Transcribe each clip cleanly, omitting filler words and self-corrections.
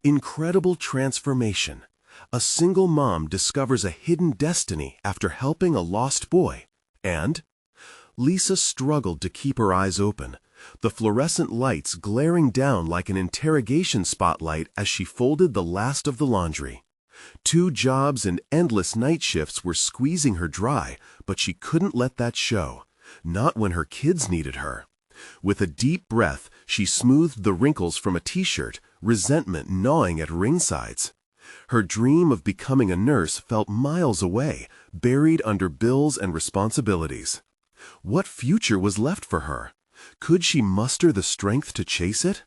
Incredible transformation. A single mom discovers a hidden destiny after helping a lost boy. And Lisa struggled to keep her eyes open, the fluorescent lights glaring down like an interrogation spotlight as she folded the last of the laundry. 2 jobs and endless night shifts were squeezing her dry, but she couldn't let that show, not when her kids needed her. With a deep breath, she smoothed the wrinkles from a t-shirt, resentment gnawing at ring sides. Her dream of becoming a nurse felt miles away, buried under bills and responsibilities. What future was left for her? Could she muster the strength to chase it?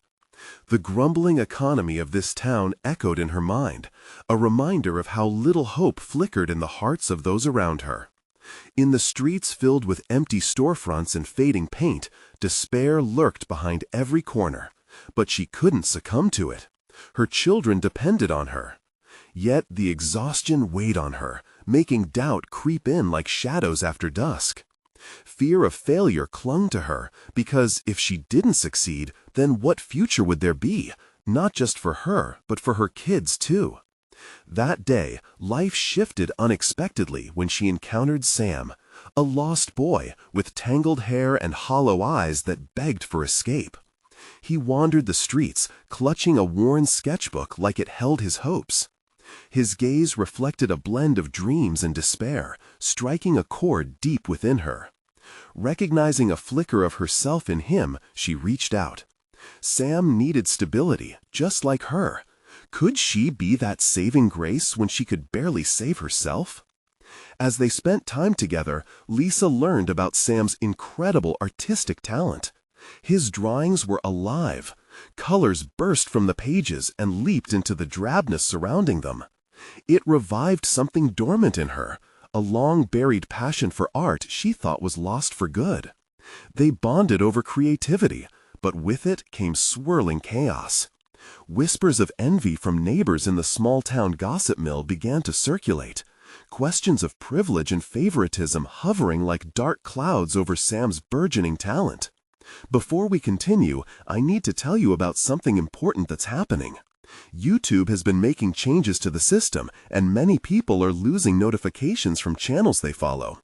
The grumbling economy of this town echoed in her mind, a reminder of how little hope flickered in the hearts of those around her. In the streets filled with empty storefronts and fading paint, despair lurked behind every corner. But she couldn't succumb to it. Her children depended on her. Yet the exhaustion weighed on her, making doubt creep in like shadows after dusk. Fear of failure clung to her, because if she didn't succeed, then what future would there be, not just for her, but for her kids too? That day, life shifted unexpectedly when she encountered Sam, a lost boy with tangled hair and hollow eyes that begged for escape. He wandered the streets, clutching a worn sketchbook like it held his hopes. His gaze reflected a blend of dreams and despair, striking a chord deep within her. Recognizing a flicker of herself in him, she reached out. Sam needed stability, just like her. Could she be that saving grace when she could barely save herself? As they spent time together, Lisa learned about Sam's incredible artistic talent. His drawings were alive. Colors burst from the pages and leaped into the drabness surrounding them. It revived something dormant in her, a long-buried passion for art she thought was lost for good. They bonded over creativity, but with it came swirling chaos. Whispers of envy from neighbors in the small-town gossip mill began to circulate, questions of privilege and favoritism hovering like dark clouds over Sam's burgeoning talent. Before we continue, I need to tell you about something important that's happening. YouTube has been making changes to the system, and many people are losing notifications from channels they follow.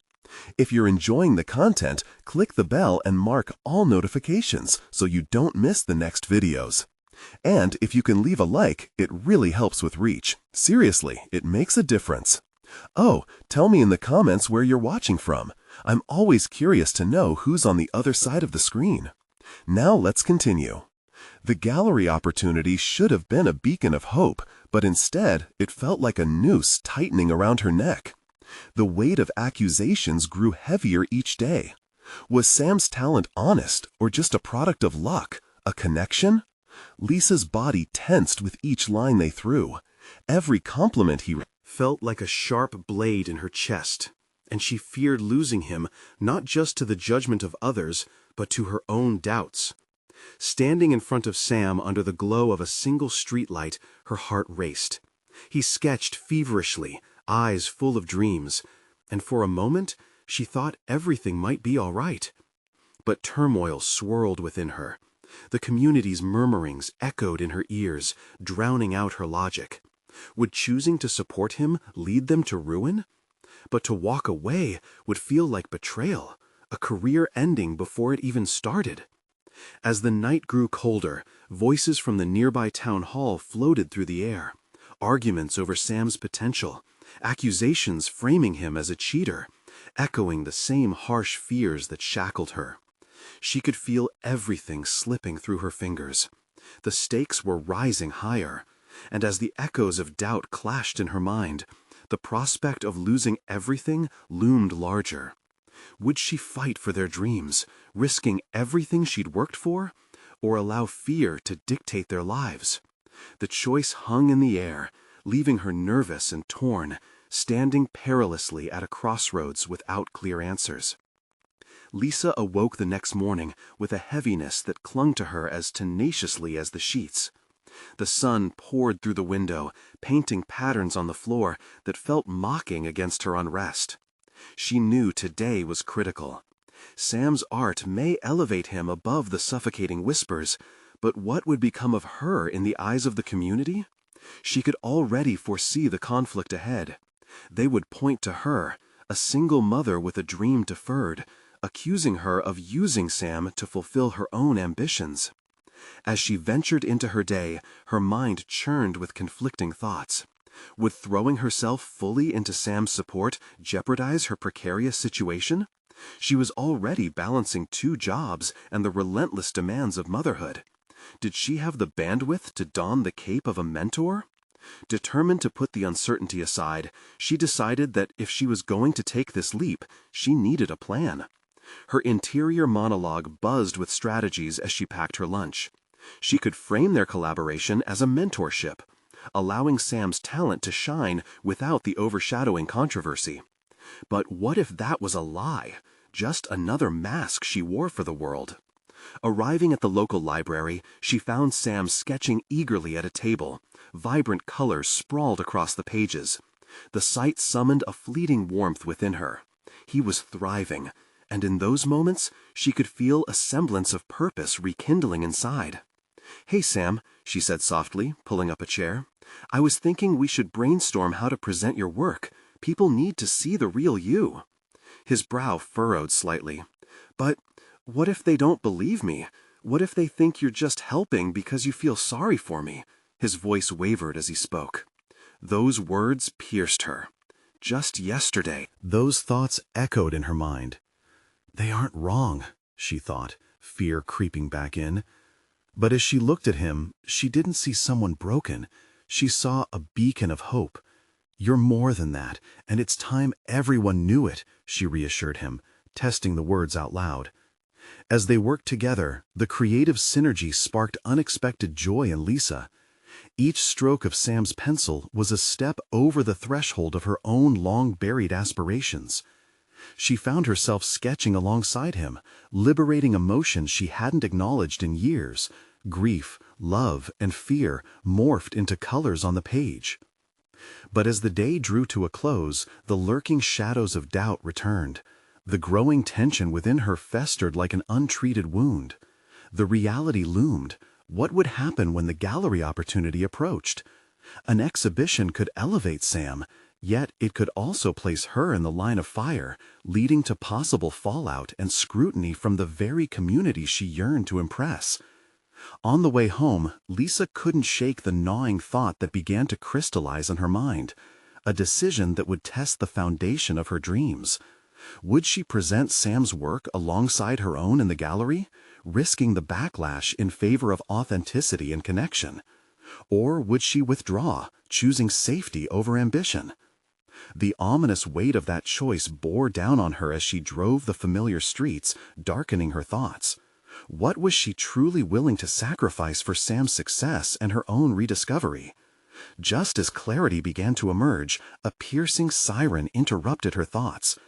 If you're enjoying the content, click the bell and mark all notifications so you don't miss the next videos. And if you can leave a like, it really helps with reach. Seriously, it makes a difference. Oh, tell me in the comments where you're watching from. I'm always curious to know who's on the other side of the screen. Now let's continue. The gallery opportunity should have been a beacon of hope, but instead it felt like a noose tightening around her neck. The weight of accusations grew heavier each day. Was Sam's talent honest or just a product of luck, a connection? Lisa's body tensed with each line they threw. Every compliment he felt like a sharp blade in her chest, and she feared losing him not just to the judgment of others, but to her own doubts. Standing in front of Sam under the glow of a single streetlight, her heart raced. He sketched feverishly, eyes full of dreams, and for a moment she thought everything might be all right. But turmoil swirled within her. The community's murmurings echoed in her ears, drowning out her logic. Would choosing to support him lead them to ruin? But to walk away would feel like betrayal, a career ending before it even started. As the night grew colder, voices from the nearby town hall floated through the air. Arguments over Sam's potential, accusations framing him as a cheater, echoing the same harsh fears that shackled her. She could feel everything slipping through her fingers. The stakes were rising higher, and as the echoes of doubt clashed in her mind, the prospect of losing everything loomed larger. Would she fight for their dreams, risking everything she'd worked for, or allow fear to dictate their lives? The choice hung in the air, leaving her nervous and torn, standing perilously at a crossroads without clear answers. Lisa awoke the next morning with a heaviness that clung to her as tenaciously as the sheets. The sun poured through the window, painting patterns on the floor that felt mocking against her unrest. She knew today was critical. Sam's art may elevate him above the suffocating whispers, but what would become of her in the eyes of the community? She could already foresee the conflict ahead. They would point to her, a single mother with a dream deferred, accusing her of using Sam to fulfill her own ambitions. As she ventured into her day, her mind churned with conflicting thoughts. Would throwing herself fully into Sam's support jeopardize her precarious situation? She was already balancing 2 jobs and the relentless demands of motherhood. Did she have the bandwidth to don the cape of a mentor? Determined to put the uncertainty aside, she decided that if she was going to take this leap, she needed a plan. Her interior monologue buzzed with strategies as she packed her lunch. She could frame their collaboration as a mentorship, allowing Sam's talent to shine without the overshadowing controversy. But what if that was a lie, just another mask she wore for the world? Arriving at the local library, she found Sam sketching eagerly at a table. Vibrant colors sprawled across the pages. The sight summoned a fleeting warmth within her. He was thriving, and in those moments, she could feel a semblance of purpose rekindling inside. "Hey, Sam," she said softly, pulling up a chair. "I was thinking we should brainstorm how to present your work. People need to see the real you." His brow furrowed slightly. "But what if they don't believe me? What if they think you're just helping because you feel sorry for me?" His voice wavered as he spoke. Those words pierced her. Just yesterday, those thoughts echoed in her mind. "They aren't wrong," she thought, fear creeping back in. But as she looked at him, she didn't see someone broken. She saw a beacon of hope. "You're more than that, and it's time everyone knew it," she reassured him, testing the words out loud. As they worked together, the creative synergy sparked unexpected joy in Lisa. Each stroke of Sam's pencil was a step over the threshold of her own long-buried aspirations. She found herself sketching alongside him, liberating emotions she hadn't acknowledged in years. Grief, love, and fear morphed into colors on the page. But as the day drew to a close, the lurking shadows of doubt returned. The growing tension within her festered like an untreated wound. The reality loomed. What would happen when the gallery opportunity approached? An exhibition could elevate Sam, yet it could also place her in the line of fire, leading to possible fallout and scrutiny from the very community she yearned to impress. On the way home, Lisa couldn't shake the gnawing thought that began to crystallize in her mind, a decision that would test the foundation of her dreams. Would she present Sam's work alongside her own in the gallery, risking the backlash in favor of authenticity and connection? Or would she withdraw, choosing safety over ambition? The ominous weight of that choice bore down on her as she drove the familiar streets, darkening her thoughts. What was she truly willing to sacrifice for Sam's success and her own rediscovery? Just as clarity began to emerge, a piercing siren interrupted her thoughts.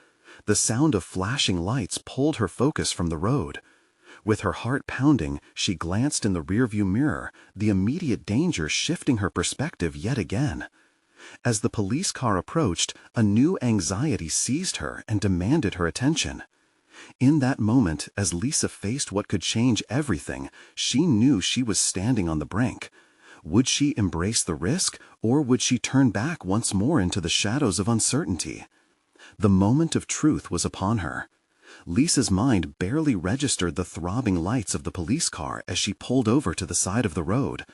The sound of flashing lights pulled her focus from the road. With her heart pounding, she glanced in the rearview mirror, the immediate danger shifting her perspective yet again. As the police car approached, a new anxiety seized her and demanded her attention. In that moment, as Lisa faced what could change everything, she knew she was standing on the brink. Would she embrace the risk, or would she turn back once more into the shadows of uncertainty? The moment of truth was upon her. Lisa's mind barely registered the throbbing lights of the police car as she pulled over to the side of the road.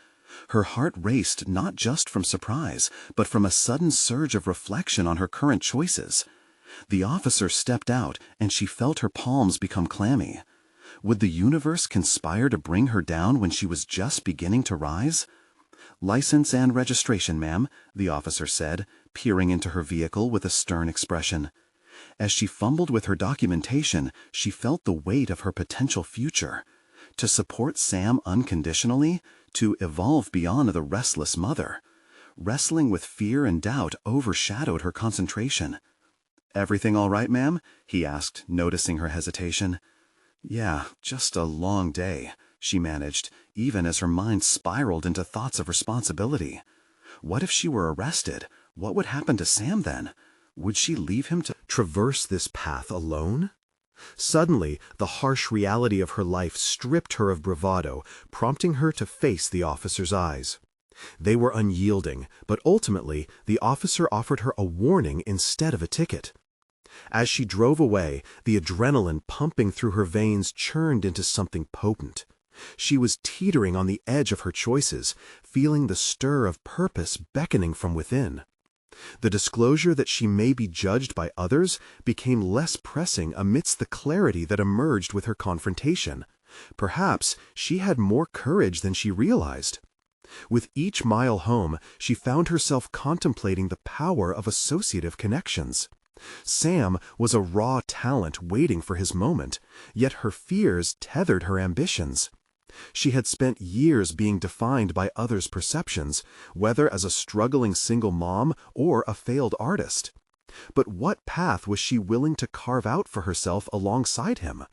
Her heart raced not just from surprise, but from a sudden surge of reflection on her current choices. The officer stepped out, and she felt her palms become clammy. Would the universe conspire to bring her down when she was just beginning to rise? "License and registration, ma'am," the officer said, peering into her vehicle with a stern expression. As she fumbled with her documentation, she felt the weight of her potential future. To support Sam unconditionally, to evolve beyond the restless mother. Wrestling with fear and doubt overshadowed her concentration. "Everything all right, ma'am?" he asked, noticing her hesitation. "Yeah, just a long day," she managed, even as her mind spiraled into thoughts of responsibility. What if she were arrested? What would happen to Sam then? Would she leave him to traverse this path alone? Suddenly, the harsh reality of her life stripped her of bravado, prompting her to face the officer's eyes. They were unyielding, but ultimately the officer offered her a warning instead of a ticket. As she drove away, the adrenaline pumping through her veins churned into something potent. She was teetering on the edge of her choices, feeling the stir of purpose beckoning from within. The disclosure that she may be judged by others became less pressing amidst the clarity that emerged with her confrontation. Perhaps she had more courage than she realized. With each mile home, she found herself contemplating the power of associative connections. Sam was a raw talent waiting for his moment, yet her fears tethered her ambitions. She had spent years being defined by others' perceptions, whether as a struggling single mom or a failed artist. But what path was she willing to carve out for herself alongside him?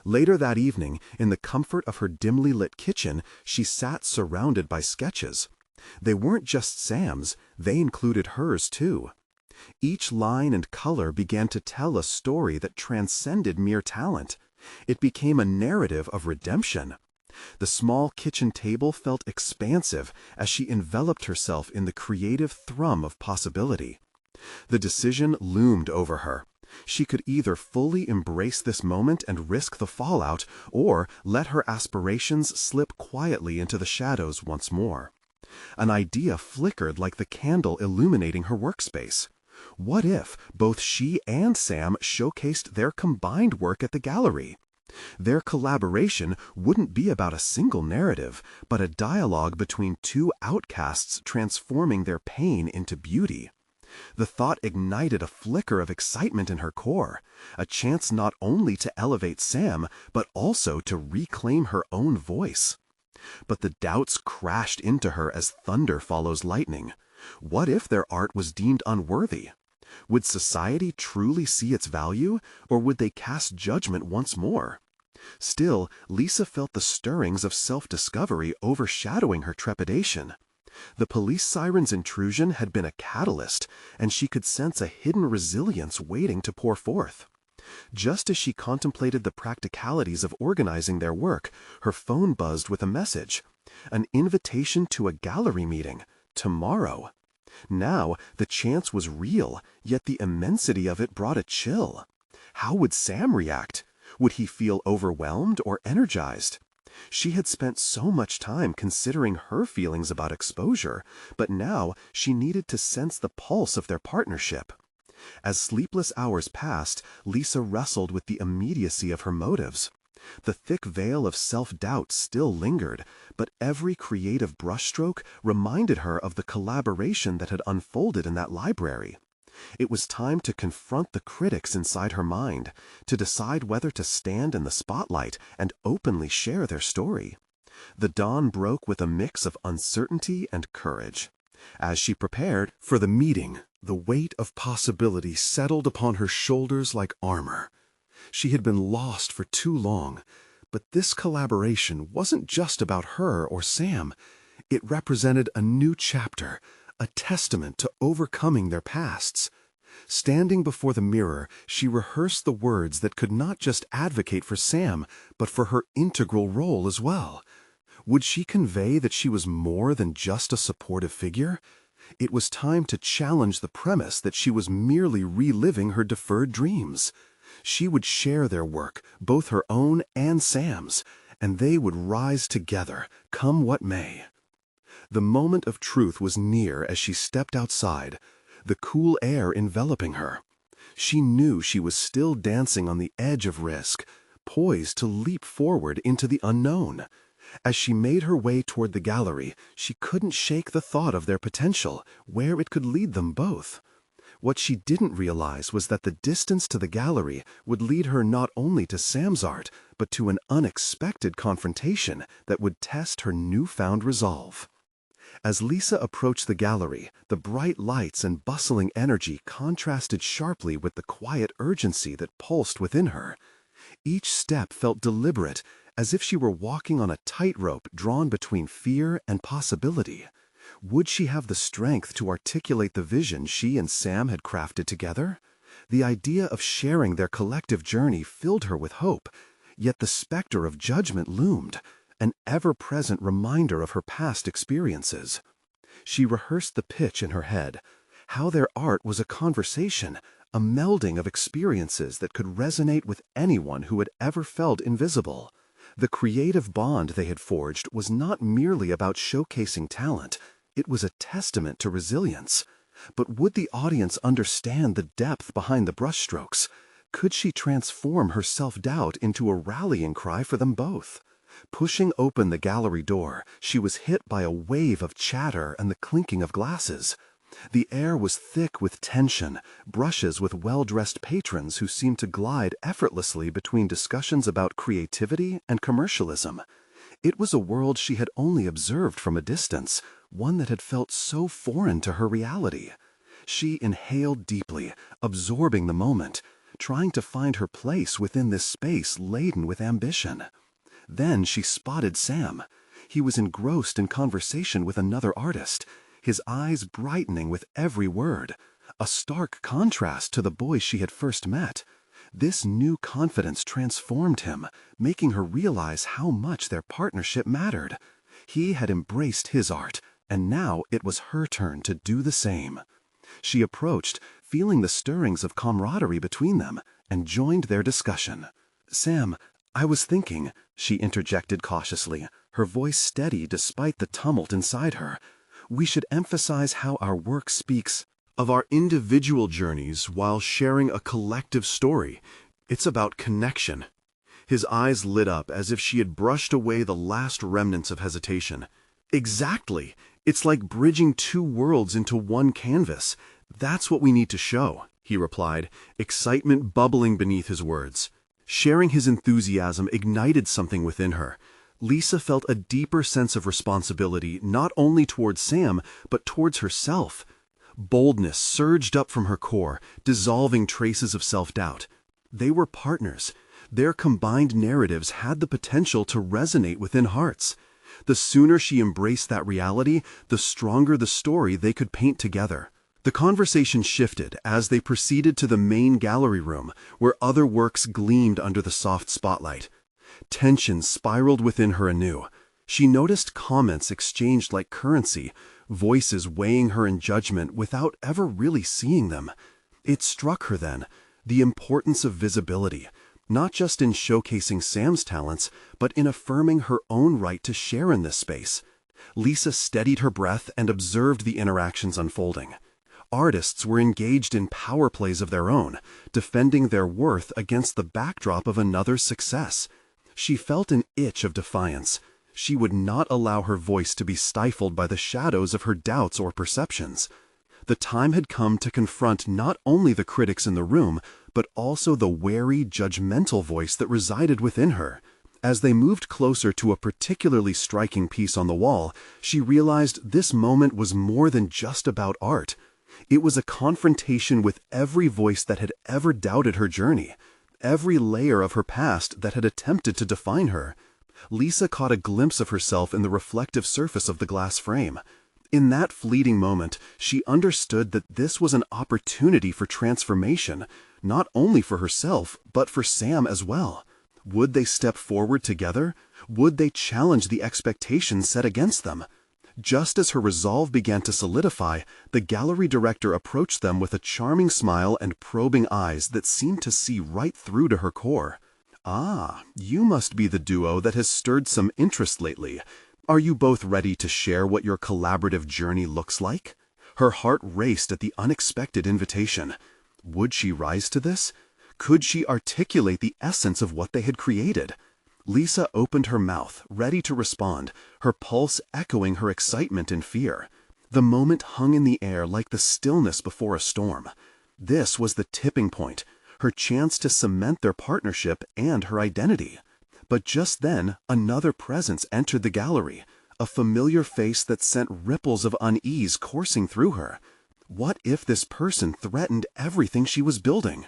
Later that evening, in the comfort of her dimly lit kitchen, she sat surrounded by sketches. They weren't just Sam's, they included hers too. Each line and color began to tell a story that transcended mere talent. It became a narrative of redemption. The small kitchen table felt expansive as she enveloped herself in the creative thrum of possibility. The decision loomed over her. She could either fully embrace this moment and risk the fallout, or let her aspirations slip quietly into the shadows once more. An idea flickered like the candle illuminating her workspace. What if both she and Sam showcased their combined work at the gallery? Their collaboration wouldn't be about a single narrative, but a dialogue between two outcasts transforming their pain into beauty. The thought ignited a flicker of excitement in her core, a chance not only to elevate Sam, but also to reclaim her own voice. But the doubts crashed into her as thunder follows lightning. What if their art was deemed unworthy? Would society truly see its value, or would they cast judgment once more? Still, Lisa felt the stirrings of self-discovery overshadowing her trepidation. The police siren's intrusion had been a catalyst, and she could sense a hidden resilience waiting to pour forth. Just as she contemplated the practicalities of organizing their work, her phone buzzed with a message. An invitation to a gallery meeting, tomorrow. Now, the chance was real, yet the immensity of it brought a chill. How would Sam react? Would he feel overwhelmed or energized? She had spent so much time considering her feelings about exposure, but now she needed to sense the pulse of their partnership. As sleepless hours passed, Lisa wrestled with the immediacy of her motives. The thick veil of self-doubt still lingered, but every creative brushstroke reminded her of the collaboration that had unfolded in that library. It was time to confront the critics inside her mind, to decide whether to stand in the spotlight and openly share their story. The dawn broke with a mix of uncertainty and courage. As she prepared for the meeting, the weight of possibility settled upon her shoulders like armor. She had been lost for too long, but this collaboration wasn't just about her or Sam. It represented a new chapter, a testament to overcoming their pasts. Standing before the mirror, she rehearsed the words that could not just advocate for Sam, but for her integral role as well. Would she convey that she was more than just a supportive figure? It was time to challenge the premise that she was merely reliving her deferred dreams. She would share their work, both her own and Sam's, and they would rise together, come what may. The moment of truth was near as she stepped outside, the cool air enveloping her. She knew she was still dancing on the edge of risk, poised to leap forward into the unknown. As she made her way toward the gallery, she couldn't shake the thought of their potential, where it could lead them both. What she didn't realize was that the distance to the gallery would lead her not only to Sam's art, but to an unexpected confrontation that would test her newfound resolve. As Lisa approached the gallery, the bright lights and bustling energy contrasted sharply with the quiet urgency that pulsed within her. Each step felt deliberate, as if she were walking on a tightrope drawn between fear and possibility. Would she have the strength to articulate the vision she and Sam had crafted together? The idea of sharing their collective journey filled her with hope, yet the specter of judgment loomed, an ever-present reminder of her past experiences. She rehearsed the pitch in her head, how their art was a conversation, a melding of experiences that could resonate with anyone who had ever felt invisible. The creative bond they had forged was not merely about showcasing talent, it was a testament to resilience. But would the audience understand the depth behind the brushstrokes? Could she transform her self-doubt into a rallying cry for them both? Pushing open the gallery door, she was hit by a wave of chatter and the clinking of glasses. The air was thick with tension, brushes with well-dressed patrons who seemed to glide effortlessly between discussions about creativity and commercialism. It was a world she had only observed from a distance, one that had felt so foreign to her reality. She inhaled deeply, absorbing the moment, trying to find her place within this space laden with ambition. Then she spotted Sam. He was engrossed in conversation with another artist, his eyes brightening with every word, a stark contrast to the boy she had first met. This new confidence transformed him, making her realize how much their partnership mattered. He had embraced his art, and now it was her turn to do the same. She approached, feeling the stirrings of camaraderie between them, and joined their discussion. "Sam, I was thinking," she interjected cautiously, her voice steady despite the tumult inside her, "we should emphasize how our work speaks of our individual journeys while sharing a collective story. It's about connection." His eyes lit up as if she had brushed away the last remnants of hesitation. "Exactly. It's like bridging two worlds into one canvas. That's what we need to show," he replied, excitement bubbling beneath his words. Sharing his enthusiasm ignited something within her. Lisa felt a deeper sense of responsibility not only towards Sam, but towards herself. Boldness surged up from her core, dissolving traces of self-doubt. They were partners. Their combined narratives had the potential to resonate within hearts. The sooner she embraced that reality, the stronger the story they could paint together. The conversation shifted as they proceeded to the main gallery room, where other works gleamed under the soft spotlight. Tension spiraled within her anew. She noticed comments exchanged like currency, voices weighing her in judgment without ever really seeing them. It struck her then, the importance of visibility, not just in showcasing Sam's talents, but in affirming her own right to share in this space. Lisa steadied her breath and observed the interactions unfolding. Artists were engaged in power plays of their own, defending their worth against the backdrop of another's success. She felt an itch of defiance. She would not allow her voice to be stifled by the shadows of her doubts or perceptions. The time had come to confront not only the critics in the room, but also the wary, judgmental voice that resided within her. As they moved closer to a particularly striking piece on the wall, she realized this moment was more than just about art. It was a confrontation with every voice that had ever doubted her journey, every layer of her past that had attempted to define her. Lisa caught a glimpse of herself in the reflective surface of the glass frame. In that fleeting moment, she understood that this was an opportunity for transformation, not only for herself, but for Sam as well. Would they step forward together? Would they challenge the expectations set against them? Just as her resolve began to solidify, the gallery director approached them with a charming smile and probing eyes that seemed to see right through to her core. "Ah, you must be the duo that has stirred some interest lately. Are you both ready to share what your collaborative journey looks like?" Her heart raced at the unexpected invitation. Would she rise to this? Could she articulate the essence of what they had created? Lisa opened her mouth, ready to respond, her pulse echoing her excitement and fear. The moment hung in the air like the stillness before a storm. This was the tipping point, her chance to cement their partnership and her identity. But just then, another presence entered the gallery, a familiar face that sent ripples of unease coursing through her. What if this person threatened everything she was building?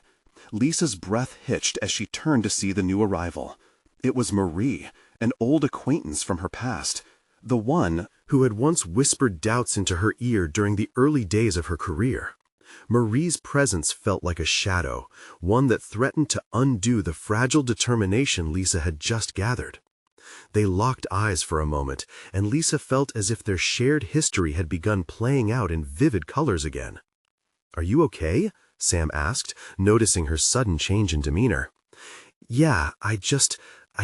Lisa's breath hitched as she turned to see the new arrival. It was Marie, an old acquaintance from her past, the one who had once whispered doubts into her ear during the early days of her career. Marie's presence felt like a shadow, one that threatened to undo the fragile determination Lisa had just gathered. They locked eyes for a moment, and Lisa felt as if their shared history had begun playing out in vivid colors again. "Are you okay?" Sam asked, noticing her sudden change in demeanor. "Yeah, I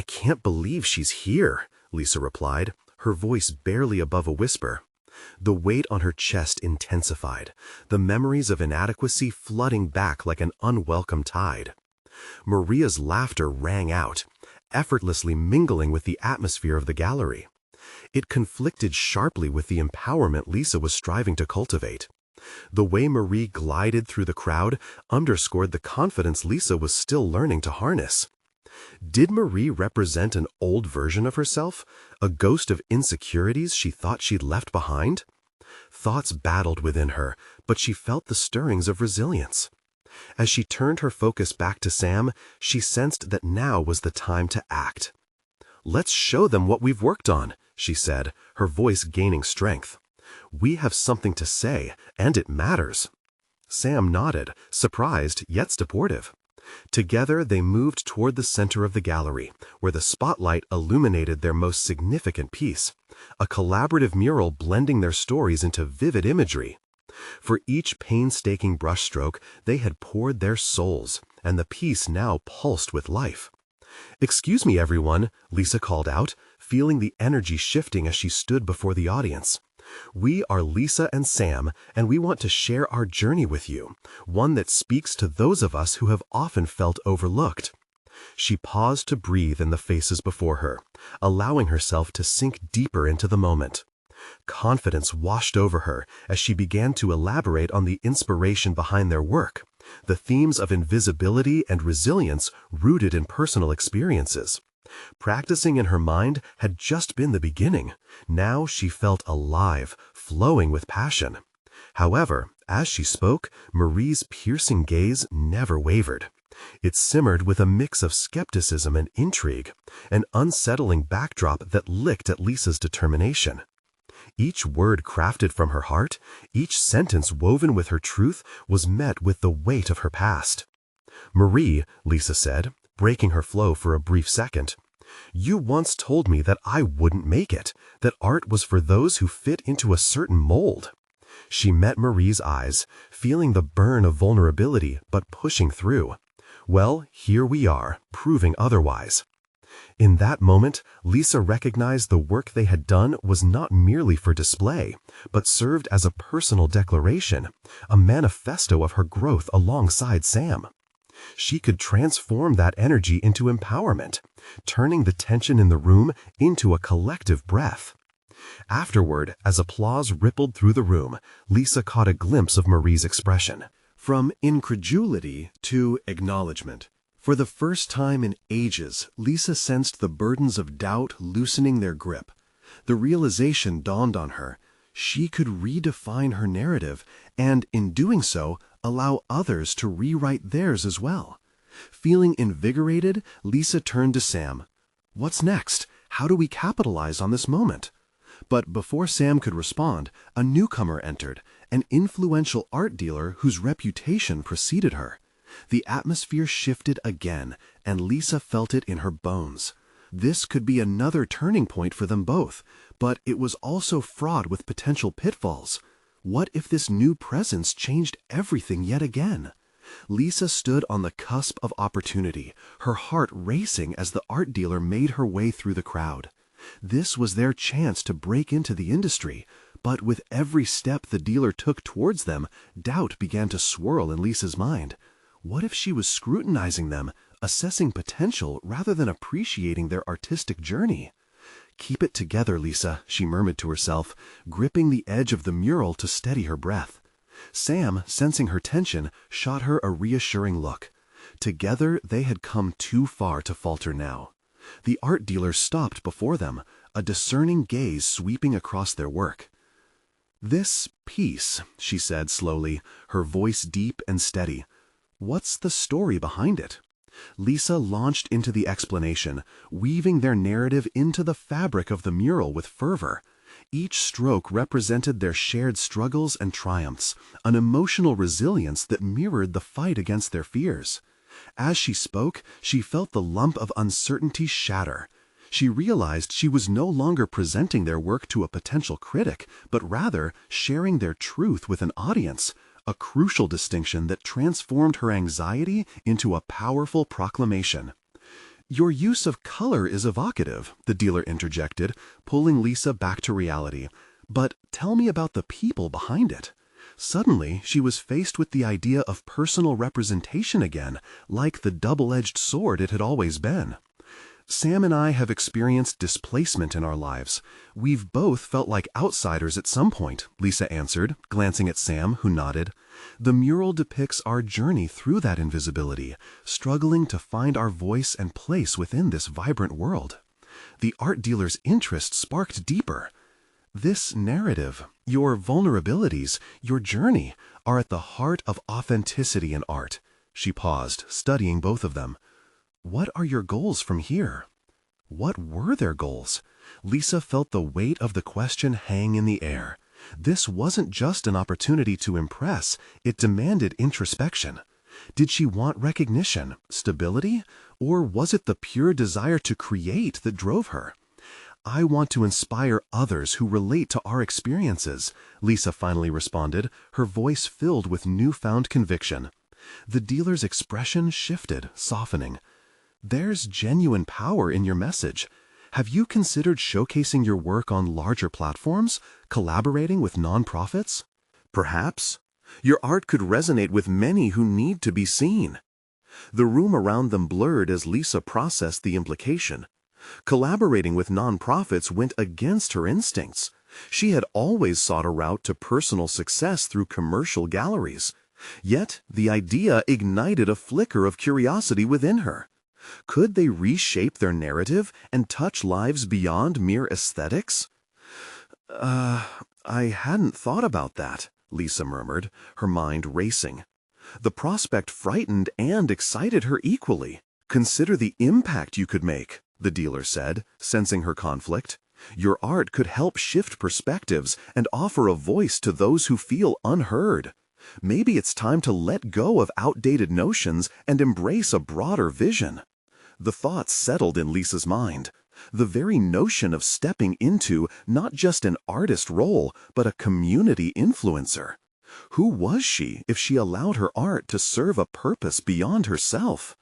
can't believe she's here," Lisa replied, her voice barely above a whisper. The weight on her chest intensified, the memories of inadequacy flooding back like an unwelcome tide. Maria's laughter rang out, effortlessly mingling with the atmosphere of the gallery. It conflicted sharply with the empowerment Lisa was striving to cultivate. The way Marie glided through the crowd underscored the confidence Lisa was still learning to harness. Did Marie represent an old version of herself, a ghost of insecurities she thought she'd left behind? Thoughts battled within her, but she felt the stirrings of resilience. As she turned her focus back to Sam, she sensed that now was the time to act. "Let's show them what we've worked on," she said, her voice gaining strength. "We have something to say, and it matters." Sam nodded, surprised yet supportive. Together they moved toward the center of the gallery, where the spotlight illuminated their most significant piece, a collaborative mural blending their stories into vivid imagery. For each painstaking brushstroke, they had poured their souls, and the piece now pulsed with life. "Excuse me, everyone," Lisa called out, feeling the energy shifting as she stood before the audience. "We are Lisa and Sam, and we want to share our journey with you, one that speaks to those of us who have often felt overlooked." She paused to breathe in the faces before her, allowing herself to sink deeper into the moment. Confidence washed over her as she began to elaborate on the inspiration behind their work, the themes of invisibility and resilience rooted in personal experiences. Practicing in her mind had just been the beginning. Now she felt alive, flowing with passion. However, as she spoke, Marie's piercing gaze never wavered. It simmered with a mix of skepticism and intrigue, an unsettling backdrop that licked at Lisa's determination. Each word crafted from her heart, each sentence woven with her truth, was met with the weight of her past. "Marie," Lisa said, breaking her flow for a brief second, "you once told me that I wouldn't make it, that art was for those who fit into a certain mold." She met Marie's eyes, feeling the burn of vulnerability, but pushing through. Well, here we are, proving otherwise. In that moment, Lisa recognized the work they had done was not merely for display, but served as a personal declaration, a manifesto of her growth alongside Sam. She could transform that energy into empowerment, turning the tension in the room into a collective breath. Afterward, as applause rippled through the room, Lisa caught a glimpse of Marie's expression. From incredulity to acknowledgement. For the first time in ages, Lisa sensed the burdens of doubt loosening their grip. The realization dawned on her. She could redefine her narrative, and in doing so, allow others to rewrite theirs as well. Feeling invigorated, Lisa turned to Sam. "What's next? How do we capitalize on this moment?" But before Sam could respond, a newcomer entered, an influential art dealer whose reputation preceded her. The atmosphere shifted again, and Lisa felt it in her bones. This could be another turning point for them both, but it was also fraught with potential pitfalls. What if this new presence changed everything yet again? Lisa stood on the cusp of opportunity, her heart racing as the art dealer made her way through the crowd. This was their chance to break into the industry, but with every step the dealer took towards them, doubt began to swirl in Lisa's mind. What if she was scrutinizing them, assessing potential rather than appreciating their artistic journey? "Keep it together, Lisa," she murmured to herself, gripping the edge of the mural to steady her breath. Sam, sensing her tension, shot her a reassuring look. Together they had come too far to falter now. The art dealer stopped before them, a discerning gaze sweeping across their work. "This piece," she said slowly, her voice deep and steady. "What's the story behind it?" Lisa launched into the explanation, weaving their narrative into the fabric of the mural with fervor. Each stroke represented their shared struggles and triumphs, an emotional resilience that mirrored the fight against their fears. As she spoke, she felt the lump of uncertainty shatter. She realized she was no longer presenting their work to a potential critic, but rather sharing their truth with an audience, a crucial distinction that transformed her anxiety into a powerful proclamation. "Your use of color is evocative," the dealer interjected, pulling Lisa back to reality. "But tell me about the people behind it." Suddenly, she was faced with the idea of personal representation again, like the double-edged sword it had always been. "Sam and I have experienced displacement in our lives. We've both felt like outsiders at some point," Lisa answered, glancing at Sam, who nodded. "The mural depicts our journey through that invisibility, struggling to find our voice and place within this vibrant world." The art dealer's interest sparked deeper. "This narrative, your vulnerabilities, your journey, are at the heart of authenticity in art." She paused, studying both of them. "What are your goals from here?" What were their goals? Lisa felt the weight of the question hang in the air. This wasn't just an opportunity to impress, it demanded introspection. Did she want recognition, stability, or was it the pure desire to create that drove her? "I want to inspire others who relate to our experiences," Lisa finally responded, her voice filled with newfound conviction. The dealer's expression shifted, softening. "There's genuine power in your message. Have you considered showcasing your work on larger platforms, collaborating with nonprofits?" "Perhaps. Your art could resonate with many who need to be seen." The room around them blurred as Lisa processed the implication. Collaborating with nonprofits went against her instincts. She had always sought a route to personal success through commercial galleries. Yet the idea ignited a flicker of curiosity within her. Could they reshape their narrative and touch lives beyond mere aesthetics? I hadn't thought about that," Lisa murmured, her mind racing. The prospect frightened and excited her equally. "Consider the impact you could make," the dealer said, sensing her conflict. "Your art could help shift perspectives and offer a voice to those who feel unheard. Maybe it's time to let go of outdated notions and embrace a broader vision." The thought settled in Lisa's mind. The very notion of stepping into not just an artist role, but a community influencer. Who was she if she allowed her art to serve a purpose beyond herself?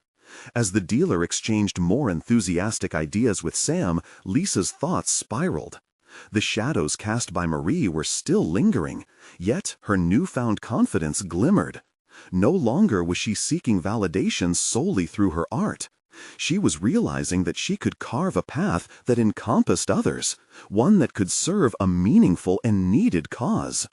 As the dealer exchanged more enthusiastic ideas with Sam, Lisa's thoughts spiraled. The shadows cast by Marie were still lingering, yet her newfound confidence glimmered. No longer was she seeking validation solely through her art. She was realizing that she could carve a path that encompassed others, one that could serve a meaningful and needed cause.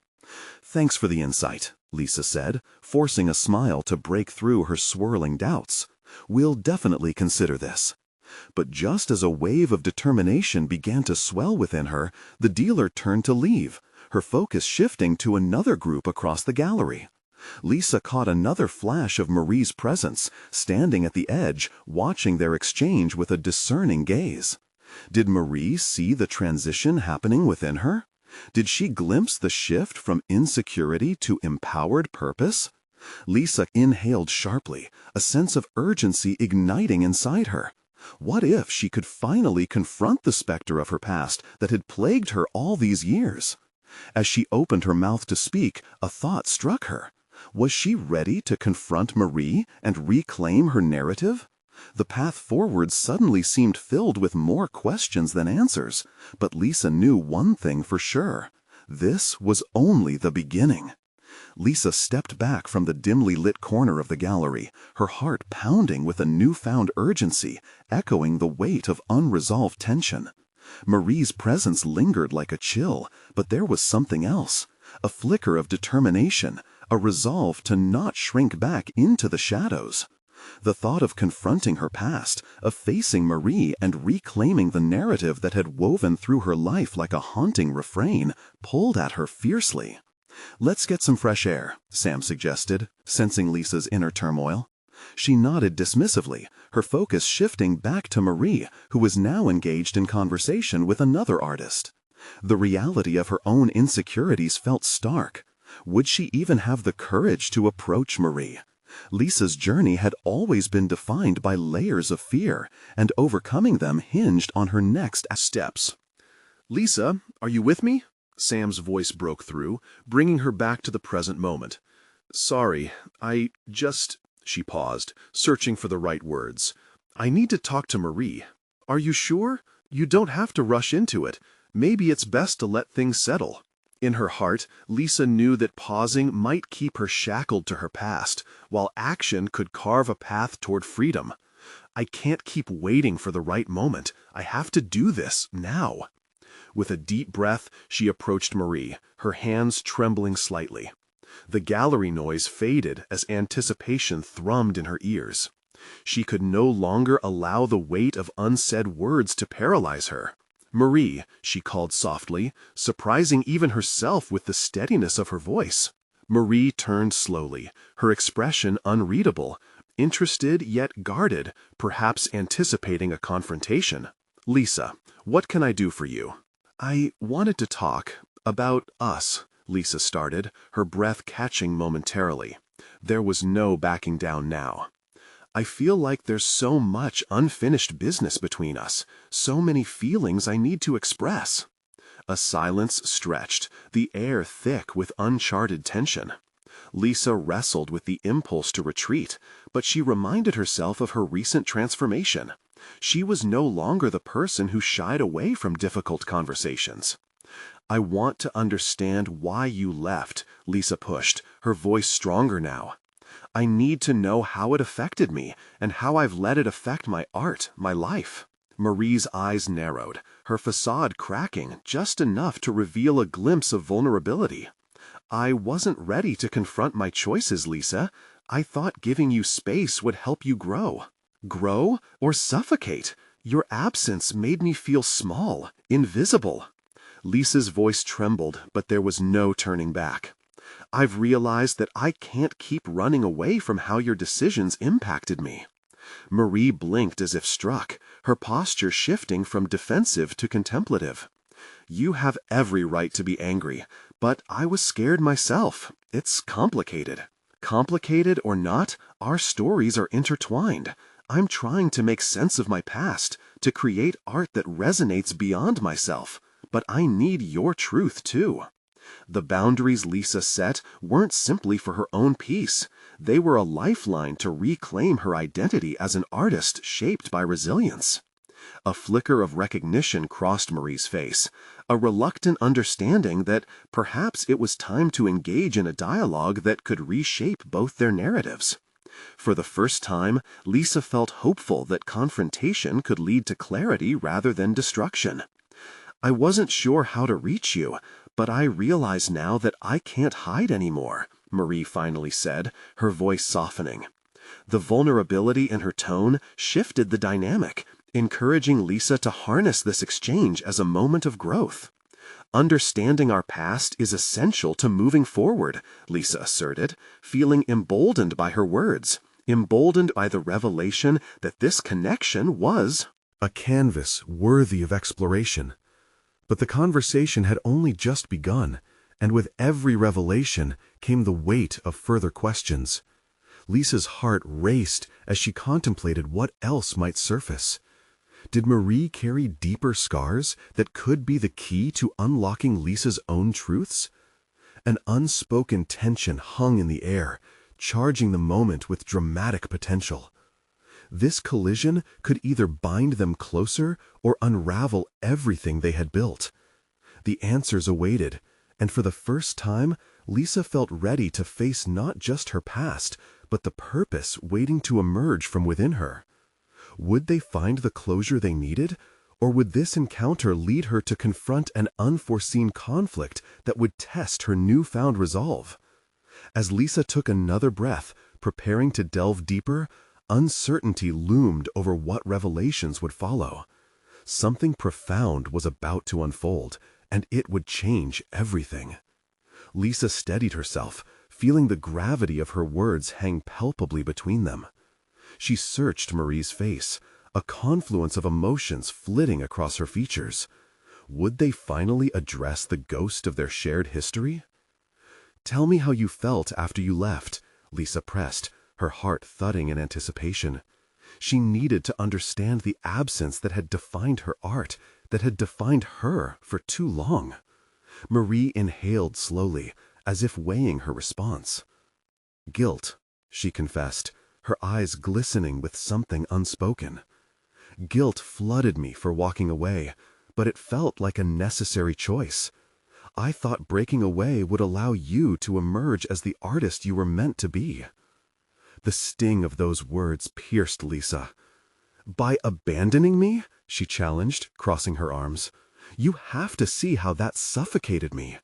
"Thanks for the insight," Lisa said, forcing a smile to break through her swirling doubts. "We'll definitely consider this." But just as a wave of determination began to swell within her, the dealer turned to leave, her focus shifting to another group across the gallery. Lisa caught another flash of Marie's presence, standing at the edge, watching their exchange with a discerning gaze. Did Marie see the transition happening within her? Did she glimpse the shift from insecurity to empowered purpose? Lisa inhaled sharply, a sense of urgency igniting inside her. What if she could finally confront the specter of her past that had plagued her all these years? As she opened her mouth to speak, a thought struck her. Was she ready to confront Marie and reclaim her narrative? The path forward suddenly seemed filled with more questions than answers, but Lisa knew one thing for sure. This was only the beginning. Lisa stepped back from the dimly lit corner of the gallery, her heart pounding with a newfound urgency, echoing the weight of unresolved tension. Marie's presence lingered like a chill, but there was something else, a flicker of determination, a resolve to not shrink back into the shadows. The thought of confronting her past, of facing Marie and reclaiming the narrative that had woven through her life like a haunting refrain, pulled at her fiercely. "Let's get some fresh air," Sam suggested, sensing Lisa's inner turmoil. She nodded dismissively, her focus shifting back to Marie, who was now engaged in conversation with another artist. The reality of her own insecurities felt stark. Would she even have the courage to approach Marie? Lisa's journey had always been defined by layers of fear, and overcoming them hinged on her next steps. "Lisa, are you with me?" Sam's voice broke through, bringing her back to the present moment. "Sorry, She paused, searching for the right words. "I need to talk to Marie. Are you sure? You don't have to rush into it. Maybe it's best to let things settle." In her heart, Lisa knew that pausing might keep her shackled to her past, while action could carve a path toward freedom. "I can't keep waiting for the right moment. I have to do this now." With a deep breath, she approached Marie, her hands trembling slightly. The gallery noise faded as anticipation thrummed in her ears. She could no longer allow the weight of unsaid words to paralyze her. "Marie," she called softly, surprising even herself with the steadiness of her voice. Marie turned slowly, her expression unreadable, interested yet guarded, perhaps anticipating a confrontation. "Lisa, what can I do for you?" "I wanted to talk about us," Lisa started, her breath catching momentarily. There was no backing down now. "I feel like there's so much unfinished business between us, so many feelings I need to express." A silence stretched, the air thick with uncharted tension. Lisa wrestled with the impulse to retreat, but she reminded herself of her recent transformation. She was no longer the person who shied away from difficult conversations. "I want to understand why you left," Lisa pushed, her voice stronger now. "I need to know how it affected me, and how I've let it affect my art, my life." Marie's eyes narrowed, her facade cracking just enough to reveal a glimpse of vulnerability. "I wasn't ready to confront my choices, Lisa. I thought giving you space would help you grow." "Grow or suffocate? Your absence made me feel small, invisible." Lisa's voice trembled, but there was no turning back. "I've realized that I can't keep running away from how your decisions impacted me." Marie blinked as if struck, her posture shifting from defensive to contemplative. "You have every right to be angry, but I was scared myself. It's complicated." "Complicated or not, our stories are intertwined. I'm trying to make sense of my past, to create art that resonates beyond myself. But I need your truth, too." The boundaries Lisa set weren't simply for her own peace. They were a lifeline to reclaim her identity as an artist shaped by resilience. A flicker of recognition crossed Marie's face, a reluctant understanding that perhaps it was time to engage in a dialogue that could reshape both their narratives. For the first time, Lisa felt hopeful that confrontation could lead to clarity rather than destruction. "I wasn't sure how to reach you, but I realize now that I can't hide anymore," Marie finally said, her voice softening. The vulnerability in her tone shifted the dynamic, encouraging Lisa to harness this exchange as a moment of growth. "Understanding our past is essential to moving forward," Lisa asserted, feeling emboldened by her words, emboldened by the revelation that this connection was a canvas worthy of exploration. But the conversation had only just begun, and with every revelation came the weight of further questions. Lisa's heart raced as she contemplated what else might surface. Did Marie carry deeper scars that could be the key to unlocking Lisa's own truths? An unspoken tension hung in the air, charging the moment with dramatic potential. This collision could either bind them closer or unravel everything they had built. The answers awaited, and for the first time, Lisa felt ready to face not just her past, but the purpose waiting to emerge from within her. Would they find the closure they needed, or would this encounter lead her to confront an unforeseen conflict that would test her newfound resolve? As Lisa took another breath, preparing to delve deeper, uncertainty loomed over what revelations would follow. Something profound was about to unfold, and it would change everything. Lisa steadied herself, feeling the gravity of her words hang palpably between them. She searched Marie's face, a confluence of emotions flitting across her features. Would they finally address the ghost of their shared history? "Tell me how you felt after you left," Lisa pressed, her heart thudding in anticipation. She needed to understand the absence that had defined her art, that had defined her for too long. Marie inhaled slowly, as if weighing her response. "Guilt," she confessed, her eyes glistening with something unspoken. "Guilt flooded me for walking away, but it felt like a necessary choice. I thought breaking away would allow you to emerge as the artist you were meant to be." The sting of those words pierced Lisa. "By abandoning me?" she challenged, crossing her arms. "You have to see how that suffocated me.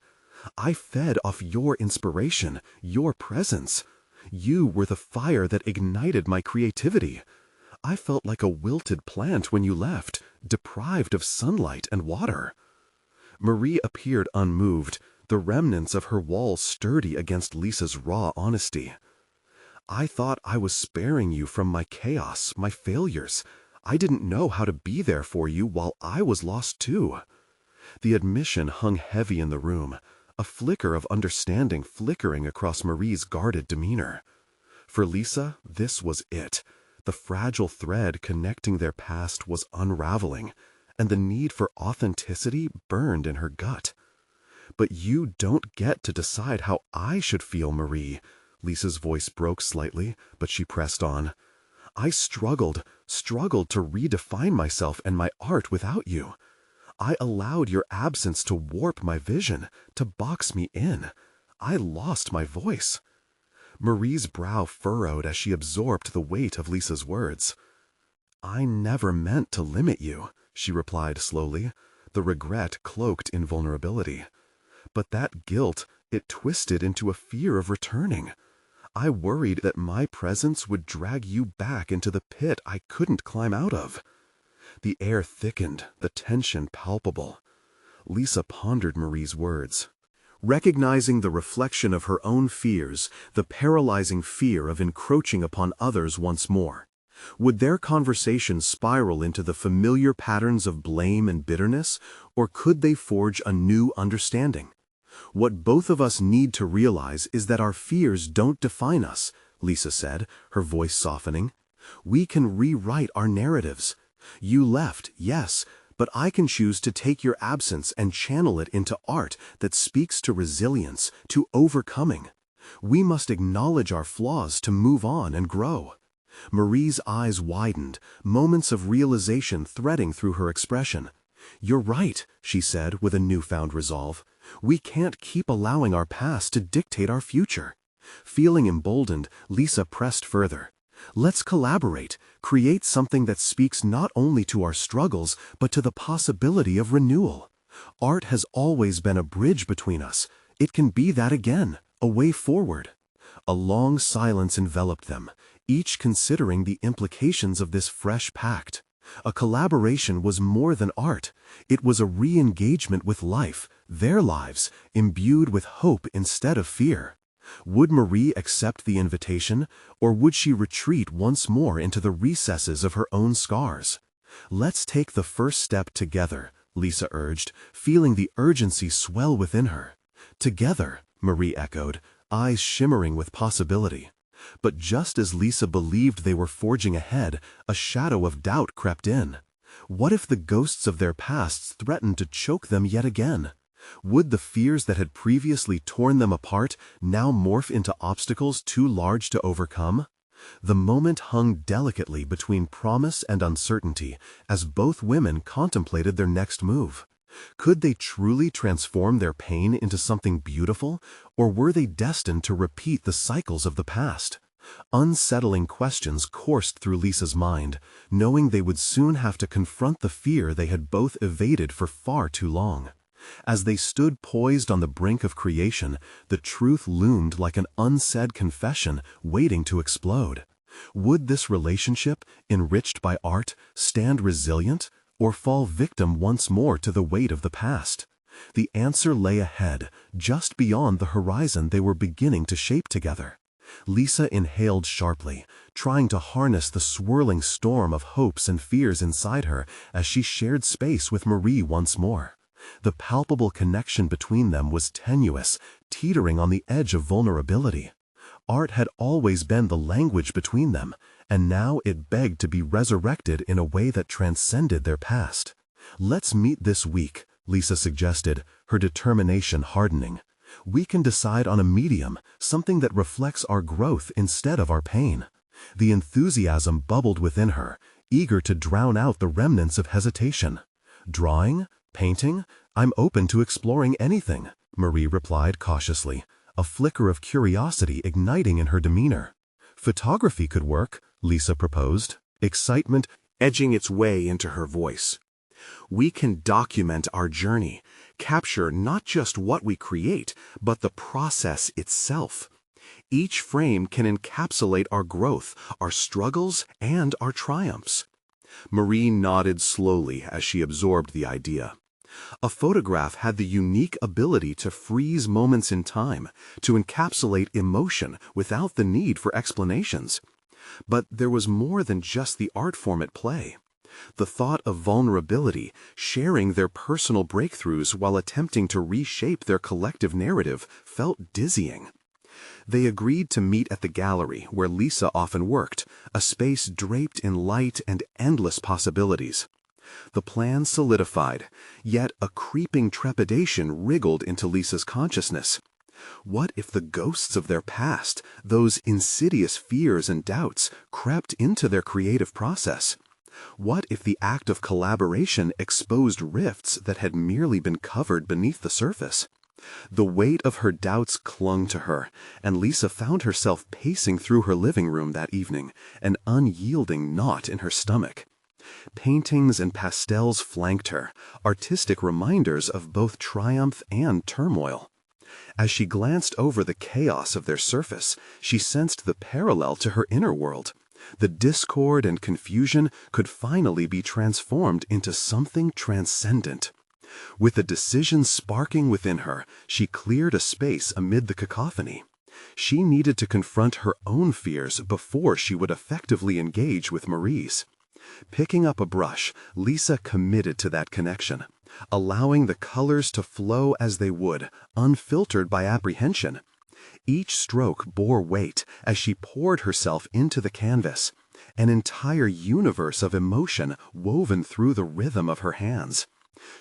I fed off your inspiration, your presence. You were the fire that ignited my creativity. I felt like a wilted plant when you left, deprived of sunlight and water." Marie appeared unmoved, the remnants of her wall sturdy against Lisa's raw honesty. "I thought I was sparing you from my chaos, my failures. I didn't know how to be there for you while I was lost too." The admission hung heavy in the room, a flicker of understanding flickering across Marie's guarded demeanor. For Lisa, this was it. The fragile thread connecting their past was unraveling, and the need for authenticity burned in her gut. "But you don't get to decide how I should feel, Marie." Lisa's voice broke slightly, but she pressed on. "I struggled to redefine myself and my art without you. I allowed your absence to warp my vision, to box me in. I lost my voice." Marie's brow furrowed as she absorbed the weight of Lisa's words. "I never meant to limit you," she replied slowly, the regret cloaked in vulnerability. "But that guilt, it twisted into a fear of returning. I worried that my presence would drag you back into the pit I couldn't climb out of." The air thickened, the tension palpable. Lisa pondered Marie's words. Recognizing the reflection of her own fears, the paralyzing fear of encroaching upon others once more. Would their conversation spiral into the familiar patterns of blame and bitterness, or could they forge a new understanding? "What both of us need to realize is that our fears don't define us," Lisa said, her voice softening. "We can rewrite our narratives. You left, yes, but I can choose to take your absence and channel it into art that speaks to resilience, to overcoming. We must acknowledge our flaws to move on and grow." Marie's eyes widened, moments of realization threading through her expression. "You're right," she said with a newfound resolve. "We can't keep allowing our past to dictate our future." Feeling emboldened, Lisa pressed further. "Let's collaborate, create something that speaks not only to our struggles, but to the possibility of renewal. Art has always been a bridge between us. It can be that again, a way forward." A long silence enveloped them, each considering the implications of this fresh pact. A collaboration was more than art. It was a re-engagement with life, their lives, imbued with hope instead of fear. Would Marie accept the invitation, or would she retreat once more into the recesses of her own scars? "Let's take the first step together," Lisa urged, feeling the urgency swell within her. "Together," Marie echoed, eyes shimmering with possibility. But just as Lisa believed they were forging ahead, a shadow of doubt crept in. What if the ghosts of their pasts threatened to choke them yet again? Would the fears that had previously torn them apart now morph into obstacles too large to overcome? The moment hung delicately between promise and uncertainty as both women contemplated their next move. Could they truly transform their pain into something beautiful, or were they destined to repeat the cycles of the past? Unsettling questions coursed through Lisa's mind, knowing they would soon have to confront the fear they had both evaded for far too long. As they stood poised on the brink of creation, the truth loomed like an unsaid confession waiting to explode. Would this relationship, enriched by art, stand resilient, or fall victim once more to the weight of the past? The answer lay ahead, just beyond the horizon they were beginning to shape together. Lisa inhaled sharply, trying to harness the swirling storm of hopes and fears inside her as she shared space with Marie once more. The palpable connection between them was tenuous, teetering on the edge of vulnerability. Art had always been the language between them, and now it begged to be resurrected in a way that transcended their past. "Let's meet this week," Lisa suggested, her determination hardening. "We can decide on a medium, something that reflects our growth instead of our pain." The enthusiasm bubbled within her, eager to drown out the remnants of hesitation. "Drawing? Painting? I'm open to exploring anything," Marie replied cautiously, a flicker of curiosity igniting in her demeanor. "Photography could work," Lisa proposed, excitement edging its way into her voice. "We can document our journey, capture not just what we create, but the process itself. Each frame can encapsulate our growth, our struggles, and our triumphs." Marie nodded slowly as she absorbed the idea. A photograph had the unique ability to freeze moments in time, to encapsulate emotion without the need for explanations. But there was more than just the art form at play. The thought of vulnerability, sharing their personal breakthroughs while attempting to reshape their collective narrative, felt dizzying. They agreed to meet at the gallery where Lisa often worked, a space draped in light and endless possibilities. The plan solidified, yet a creeping trepidation wriggled into Lisa's consciousness. What if the ghosts of their past, those insidious fears and doubts, crept into their creative process? What if the act of collaboration exposed rifts that had merely been covered beneath the surface? The weight of her doubts clung to her, and Lisa found herself pacing through her living room that evening, an unyielding knot in her stomach. Paintings and pastels flanked her, artistic reminders of both triumph and turmoil. As she glanced over the chaos of their surface, she sensed the parallel to her inner world. The discord and confusion could finally be transformed into something transcendent. With a decision sparking within her, she cleared a space amid the cacophony. She needed to confront her own fears before she would effectively engage with Marie's. Picking up a brush, Lisa committed to that connection, allowing the colors to flow as they would, unfiltered by apprehension. Each stroke bore weight as she poured herself into the canvas, an entire universe of emotion woven through the rhythm of her hands.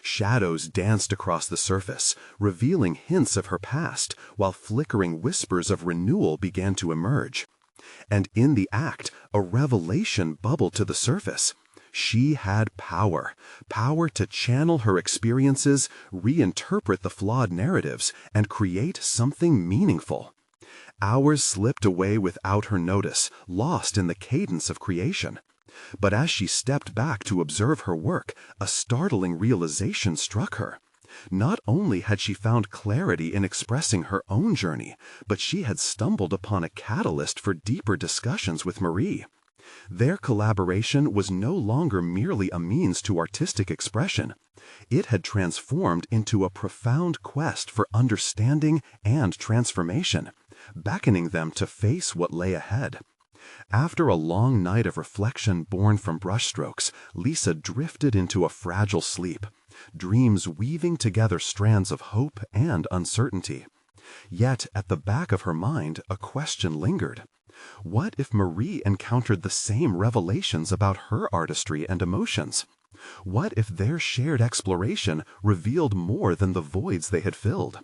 Shadows danced across the surface, revealing hints of her past, while flickering whispers of renewal began to emerge. And in the act, a revelation bubbled to the surface. She had power to channel her experiences, reinterpret the flawed narratives, and create something meaningful. Hours slipped away without her notice, lost in the cadence of creation. But as she stepped back to observe her work, a startling realization struck her. Not only had she found clarity in expressing her own journey, but she had stumbled upon a catalyst for deeper discussions with Marie. Their collaboration was no longer merely a means to artistic expression. It had transformed into a profound quest for understanding and transformation, beckoning them to face what lay ahead. After a long night of reflection born from brushstrokes, Lisa drifted into a fragile sleep, dreams weaving together strands of hope and uncertainty. Yet at the back of her mind, a question lingered. What if Marie encountered the same revelations about her artistry and emotions? What if their shared exploration revealed more than the voids they had filled?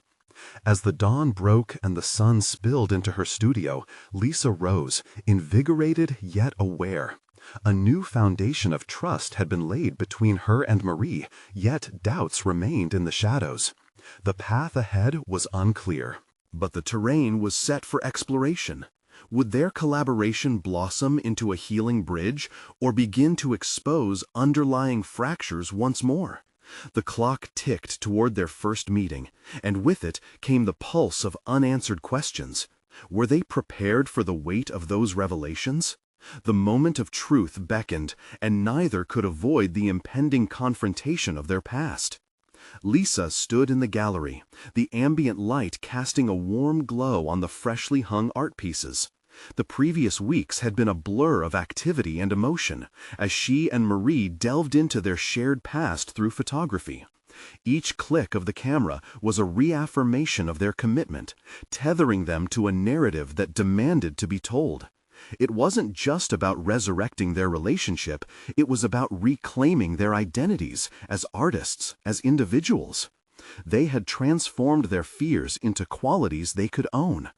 As the dawn broke and the sun spilled into her studio, Lisa rose, invigorated yet aware. A new foundation of trust had been laid between her and Marie, yet doubts remained in the shadows. The path ahead was unclear, but the terrain was set for exploration. Would their collaboration blossom into a healing bridge, or begin to expose underlying fractures once more? The clock ticked toward their first meeting, and with it came the pulse of unanswered questions. Were they prepared for the weight of those revelations? The moment of truth beckoned, and neither could avoid the impending confrontation of their past. Lisa stood in the gallery, the ambient light casting a warm glow on the freshly hung art pieces. The previous weeks had been a blur of activity and emotion, as she and Marie delved into their shared past through photography. Each click of the camera was a reaffirmation of their commitment, tethering them to a narrative that demanded to be told. It wasn't just about resurrecting their relationship, it was about reclaiming their identities as artists, as individuals. They had transformed their fears into qualities they could own.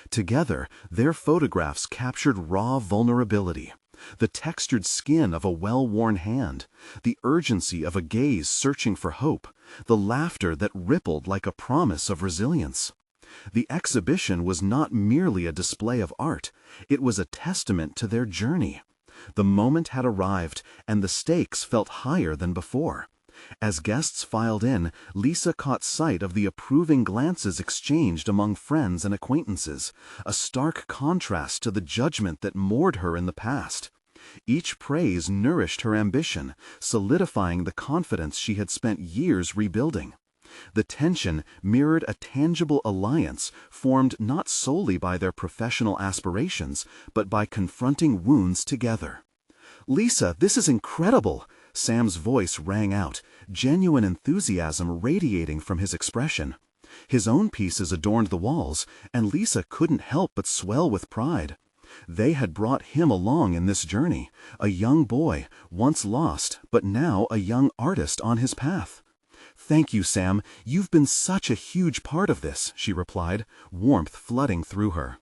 Together, their photographs captured raw vulnerability, the textured skin of a well-worn hand, the urgency of a gaze searching for hope, the laughter that rippled like a promise of resilience. The exhibition was not merely a display of art, it was a testament to their journey. The moment had arrived, and the stakes felt higher than before. As guests filed in, Lisa caught sight of the approving glances exchanged among friends and acquaintances, a stark contrast to the judgment that moored her in the past. Each praise nourished her ambition, solidifying the confidence she had spent years rebuilding. The tension mirrored a tangible alliance formed not solely by their professional aspirations, but by confronting wounds together. "Lisa, this is incredible!" Sam's voice rang out, genuine enthusiasm radiating from his expression. His own pieces adorned the walls, and Lisa couldn't help but swell with pride. They had brought him along in this journey, a young boy, once lost, but now a young artist on his path. "Thank you, Sam. You've been such a huge part of this," she replied, warmth flooding through her.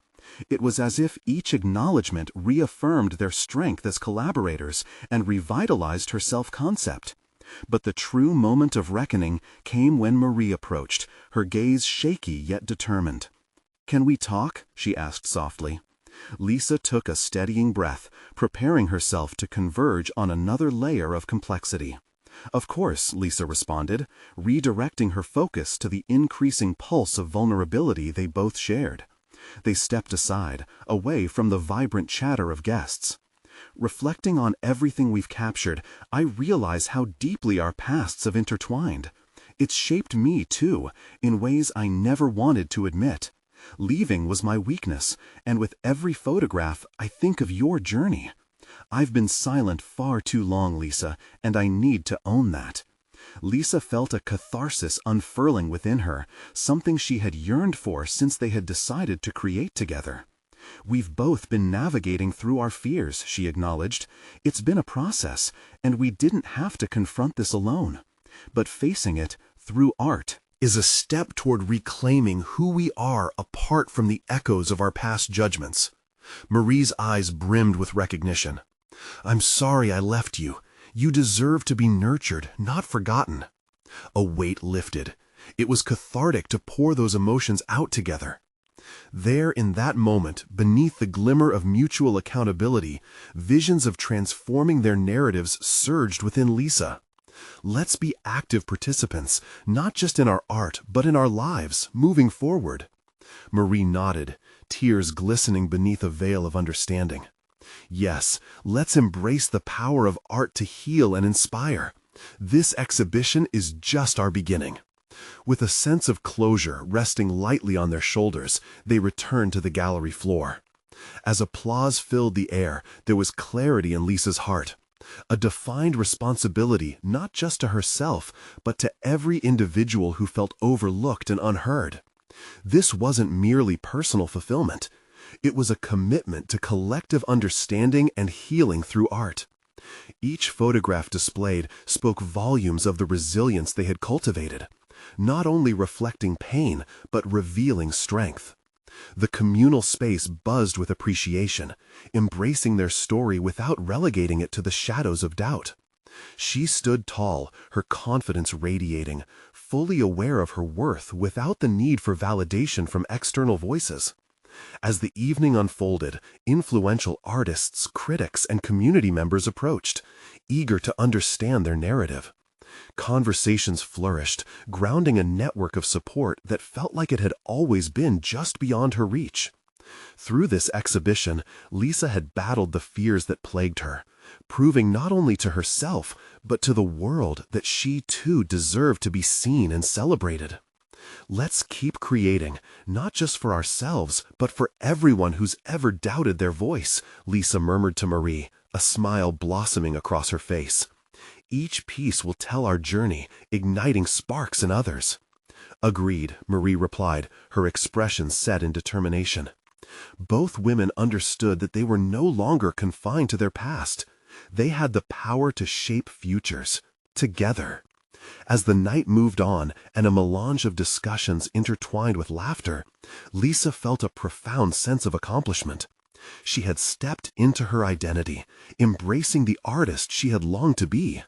It was as if each acknowledgement reaffirmed their strength as collaborators and revitalized her self-concept. But the true moment of reckoning came when Marie approached, her gaze shaky yet determined. "Can we talk?" she asked softly. Lisa took a steadying breath, preparing herself to converge on another layer of complexity. "Of course," Lisa responded, redirecting her focus to the increasing pulse of vulnerability they both shared. They stepped aside, away from the vibrant chatter of guests. "Reflecting on everything we've captured, I realize how deeply our pasts have intertwined. It's shaped me, too, in ways I never wanted to admit. Leaving was my weakness, and with every photograph, I think of your journey. I've been silent far too long, Lisa, and I need to own that." Lisa felt a catharsis unfurling within her, something she had yearned for since they had decided to create together. "We've both been navigating through our fears," she acknowledged. "It's been a process, and we didn't have to confront this alone. But facing it, through art, is a step toward reclaiming who we are apart from the echoes of our past judgments." Marie's eyes brimmed with recognition. "I'm sorry I left you. You deserve to be nurtured, not forgotten." A weight lifted. It was cathartic to pour those emotions out together. There, in that moment, beneath the glimmer of mutual accountability, visions of transforming their narratives surged within Lisa. "Let's be active participants, not just in our art, but in our lives, moving forward." Marie nodded, tears glistening beneath a veil of understanding. "Yes, let's embrace the power of art to heal and inspire. This exhibition is just our beginning." With a sense of closure resting lightly on their shoulders, they returned to the gallery floor. As applause filled the air, there was clarity in Lisa's heart. A defined responsibility not just to herself, but to every individual who felt overlooked and unheard. This wasn't merely personal fulfillment. It was a commitment to collective understanding and healing through art. Each photograph displayed spoke volumes of the resilience they had cultivated, not only reflecting pain, but revealing strength. The communal space buzzed with appreciation, embracing their story without relegating it to the shadows of doubt. She stood tall, her confidence radiating, fully aware of her worth without the need for validation from external voices. As the evening unfolded, influential artists, critics, and community members approached, eager to understand their narrative. Conversations flourished, grounding a network of support that felt like it had always been just beyond her reach. Through this exhibition, Lisa had battled the fears that plagued her, proving not only to herself, but to the world that she too deserved to be seen and celebrated. "Let's keep creating, not just for ourselves, but for everyone who's ever doubted their voice," Lisa murmured to Marie, a smile blossoming across her face. Each piece will tell our journey, igniting sparks in others." "Agreed," Marie replied, her expression set in determination. Both women understood that they were no longer confined to their past. They had the power to shape futures, together. As the night moved on and a melange of discussions intertwined with laughter, Lisa felt a profound sense of accomplishment. She had stepped into her identity, embracing the artist she had longed to be.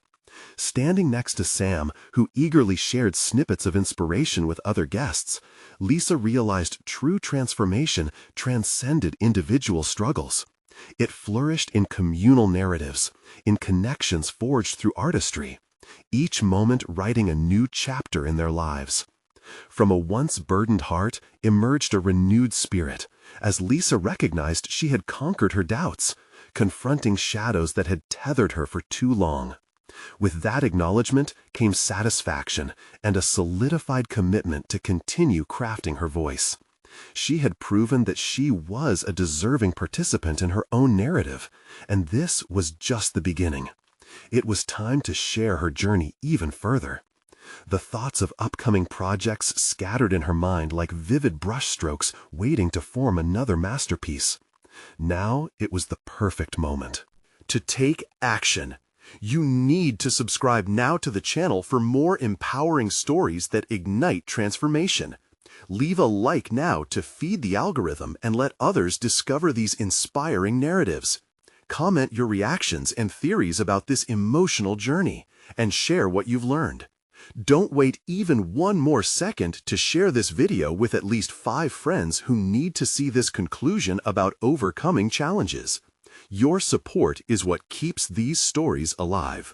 Standing next to Sam, who eagerly shared snippets of inspiration with other guests, Lisa realized true transformation transcended individual struggles. It flourished in communal narratives, in connections forged through artistry, each moment writing a new chapter in their lives. From a once burdened heart emerged a renewed spirit, as Lisa recognized she had conquered her doubts, confronting shadows that had tethered her for too long. With that acknowledgement came satisfaction and a solidified commitment to continue crafting her voice. She had proven that she was a deserving participant in her own narrative, and this was just the beginning. It was time to share her journey even further. The thoughts of upcoming projects scattered in her mind like vivid brushstrokes waiting to form another masterpiece. Now it was the perfect moment to take action. You need to subscribe now to the channel for more empowering stories that ignite transformation. Leave a like now to feed the algorithm and let others discover these inspiring narratives. Comment your reactions and theories about this emotional journey, and share what you've learned. Don't wait even one more second to share this video with at least 5 friends who need to see this conclusion about overcoming challenges. Your support is what keeps these stories alive.